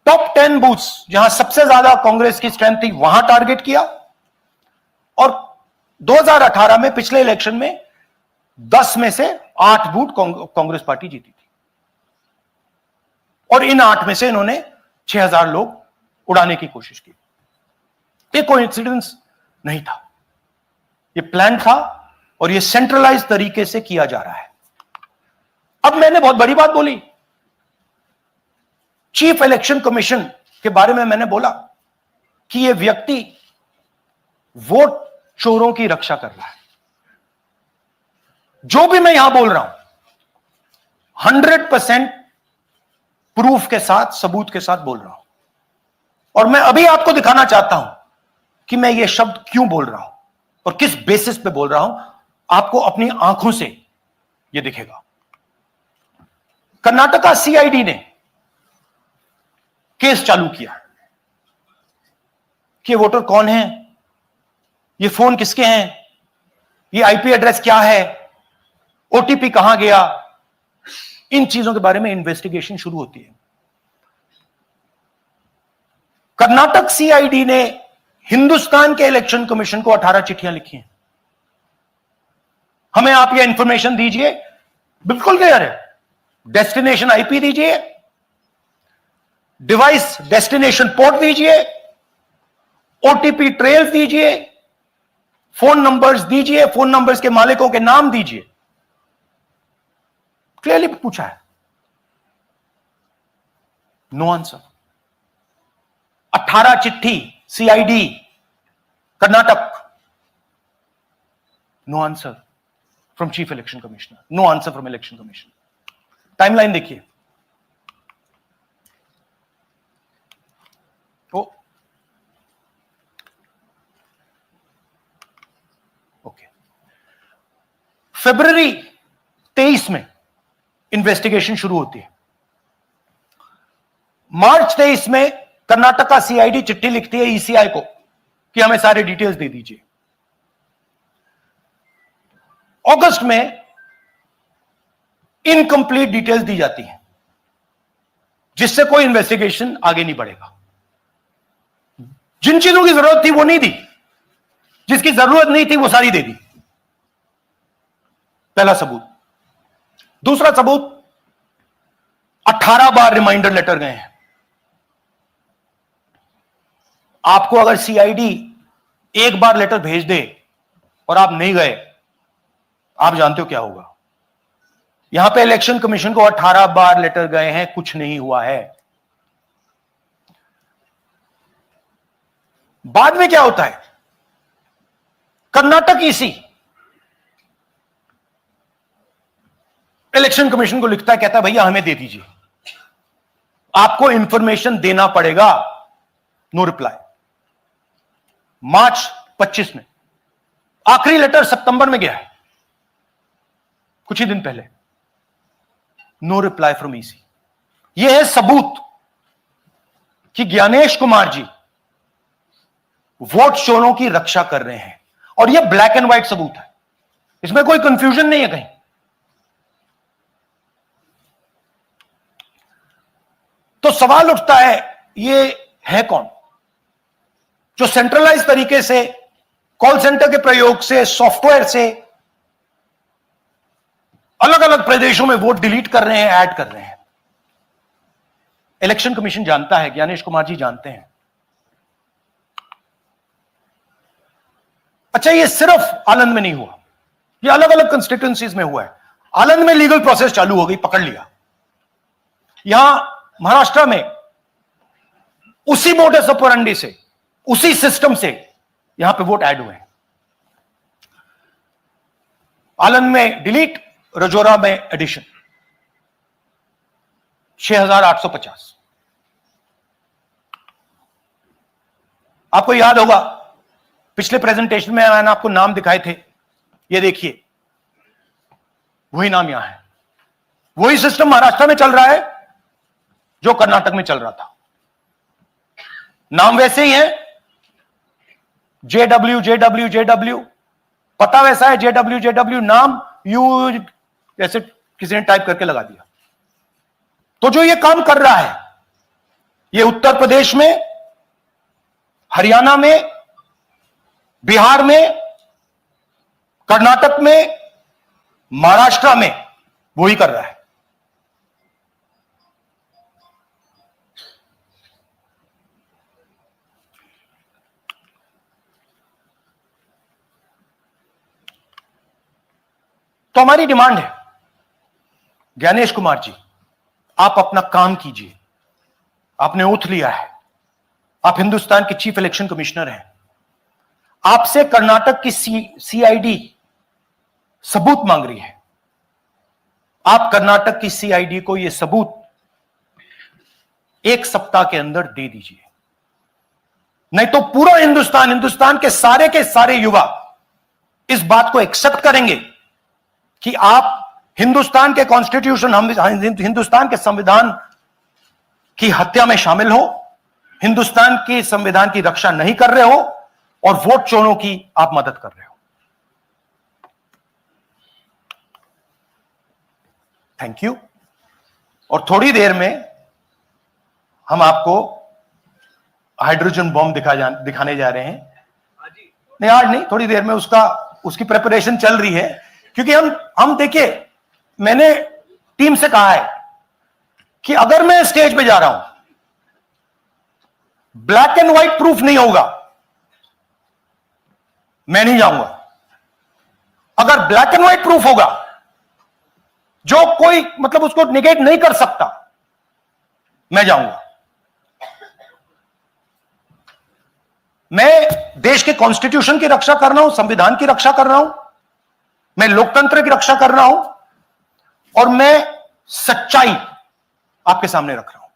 Top 10 booths जहां सबसे ज्यादा कांग्रेस की स्ट्रेंथ थी वहां टारगेट किया, और 2018 में पिछले इलेक्शन में 10 में से 8 बूथ कांग्रेस पार्टी जीती थी, और इन 8 में से इन्होंने 6000 लोग उड़ाने की कोशिश की। ये कोइंसिडेंस नहीं था, ये प्लान था, और ये सेंट्रलाइज तरीके से किया जा रहा है। अब मैंने बहुत बड़ी बात बोली, चीफ इलेक्शन कमीशन के बारे में मैंने बोला कि यह व्यक्ति वोट चोरों की रक्षा कर रहा है। जो भी मैं यहां बोल रहा हूं 100% प्रूफ के साथ, सबूत के साथ बोल रहा हूं, और मैं अभी आपको दिखाना चाहता हूं कि मैं ये शब्द क्यों बोल रहा हूं और किस बेसिस पे बोल रहा हूं। आपको अपनी आंखों से ये दिखेगा। कर्नाटका सीआईडी ने केस चालू किया कि वोटर कौन है, ये फोन किसके हैं, ये आईपी एड्रेस क्या है, ओटीपी कहां गया, इन चीजों के बारे में इन्वेस्टिगेशन शुरू होती है। कर्नाटक सीआईडी ने हिंदुस्तान के इलेक्शन कमीशन को 18 चिट्ठियां लिखी हैं। हमें आप ये इंफॉर्मेशन दीजिए, बिल्कुल क्लियर है, डेस्टिनेशन आईपी दीजिए, डिवाइस डेस्टिनेशन पोर्ट दीजिए, ओटीपी ट्रेल दीजिए, फोन नंबर्स दीजिए, फोन नंबर्स के मालिकों के नाम दीजिए। क्लियरली पूछा है, नो आंसर। 18 चिट्ठी CID Karnataka, no answer from chief election commissioner, no answer from election commission. Timeline देखिए, ओके, फरवरी 23 में इन्वेस्टिगेशन शुरू होती है। मार्च 23 में कर्नाटका सीआईडी चिट्ठी लिखती है ईसीआई को कि हमें सारे डिटेल्स दे दीजिए। अगस्त में इनकंप्लीट डिटेल्स दी जाती हैं, जिससे कोई इन्वेस्टिगेशन आगे नहीं बढ़ेगा। जिन चीजों की जरूरत थी वो नहीं दी, जिसकी जरूरत नहीं थी वो सारी दे दी। पहला सबूत। दूसरा सबूत, 18 बार रिमाइंडर लेटर गए हैं। आपको अगर सीआईडी एक बार लेटर भेज दे और आप नहीं गए, आप जानते हो क्या होगा। यहां पे इलेक्शन कमीशन को 18 बार लेटर गए हैं, कुछ नहीं हुआ है। बाद में क्या होता है, कर्नाटक ईसी इलेक्शन कमीशन को लिखता है, कहता है भैया हमें दे दीजिए, आपको इंफॉर्मेशन देना पड़ेगा। No reply. मार्च 25 में आखिरी लेटर सितंबर में गया है, कुछ ही दिन पहले। No reply from EC. यह है सबूत कि ज्ञानेश कुमार जी वोट चोरों की रक्षा कर रहे हैं, और यह ब्लैक एंड व्हाइट सबूत है, इसमें कोई कंफ्यूजन नहीं है कहीं। तो सवाल उठता है, ये है कौन जो सेंट्रलाइज तरीके से कॉल सेंटर के प्रयोग से, सॉफ्टवेयर से अलग अलग प्रदेशों में वोट डिलीट कर रहे हैं, ऐड कर रहे हैं। इलेक्शन कमीशन जानता है, ज्ञानेश कुमार जी जानते हैं। अच्छा, ये सिर्फ आनंद में नहीं हुआ, ये अलग अलग कंस्टिट्यूएंसीज में हुआ है। आनंद में लीगल प्रोसेस चालू हो गई, पकड़ लिया। यहां महाराष्ट्र में उसी मोडस ऑपरेंडी से, उसी सिस्टम से यहां पे वोट ऐड हुए हैं। आनंद में डिलीट, रजौरा में एडिशन, 6850। आपको याद होगा पिछले प्रेजेंटेशन में मैंने आपको नाम दिखाए थे, ये देखिए वही नाम यहां है। वही सिस्टम महाराष्ट्र में चल रहा है जो कर्नाटक में चल रहा था। नाम वैसे ही है, जेडब्ल्यू जेडब्ल्यू जेडब्ल्यू, पता वैसा है जेडब्ल्यू जेडब्ल्यू, नाम यू जैसे किसी ने टाइप करके लगा दिया। तो जो ये काम कर रहा है ये उत्तर प्रदेश में, हरियाणा में, बिहार में, कर्नाटक में, महाराष्ट्र में वही कर रहा है। तो हमारी डिमांड है, ज्ञानेश कुमार जी, आप अपना काम कीजिए। आपने ओथ लिया है, आप हिंदुस्तान के चीफ इलेक्शन कमिश्नर हैं। आपसे कर्नाटक की सीआईडी सबूत मांग रही है। आप कर्नाटक की सीआईडी को यह सबूत 1 सप्ताह के अंदर दे दीजिए, नहीं तो पूरा हिंदुस्तान के सारे युवा इस बात को एक्सेप्ट करेंगे कि आप हिंदुस्तान के कॉन्स्टिट्यूशन, हिंदुस्तान के संविधान की हत्या में शामिल हो, हिंदुस्तान के संविधान की रक्षा नहीं कर रहे हो और वोट चोरों की आप मदद कर रहे हो। Thank you. और थोड़ी देर में हम आपको हाइड्रोजन बॉम्ब दिखाने जा रहे हैं। नहीं, आज नहीं, थोड़ी देर में उसकी प्रिपरेशन चल रही है, क्योंकि हम देखिए, मैंने टीम से कहा है कि अगर मैं स्टेज पे जा रहा हूं, ब्लैक एंड व्हाइट प्रूफ नहीं होगा, मैं नहीं जाऊंगा। अगर ब्लैक एंड व्हाइट प्रूफ होगा, जो कोई मतलब उसको निगेट नहीं कर सकता, मैं जाऊंगा। मैं देश के कॉन्स्टिट्यूशन की रक्षा कर रहा हूं, संविधान की रक्षा कर रहा हूं, मैं लोकतंत्र की रक्षा कर रहा हूं और मैं सच्चाई आपके सामने रख रहा हूं।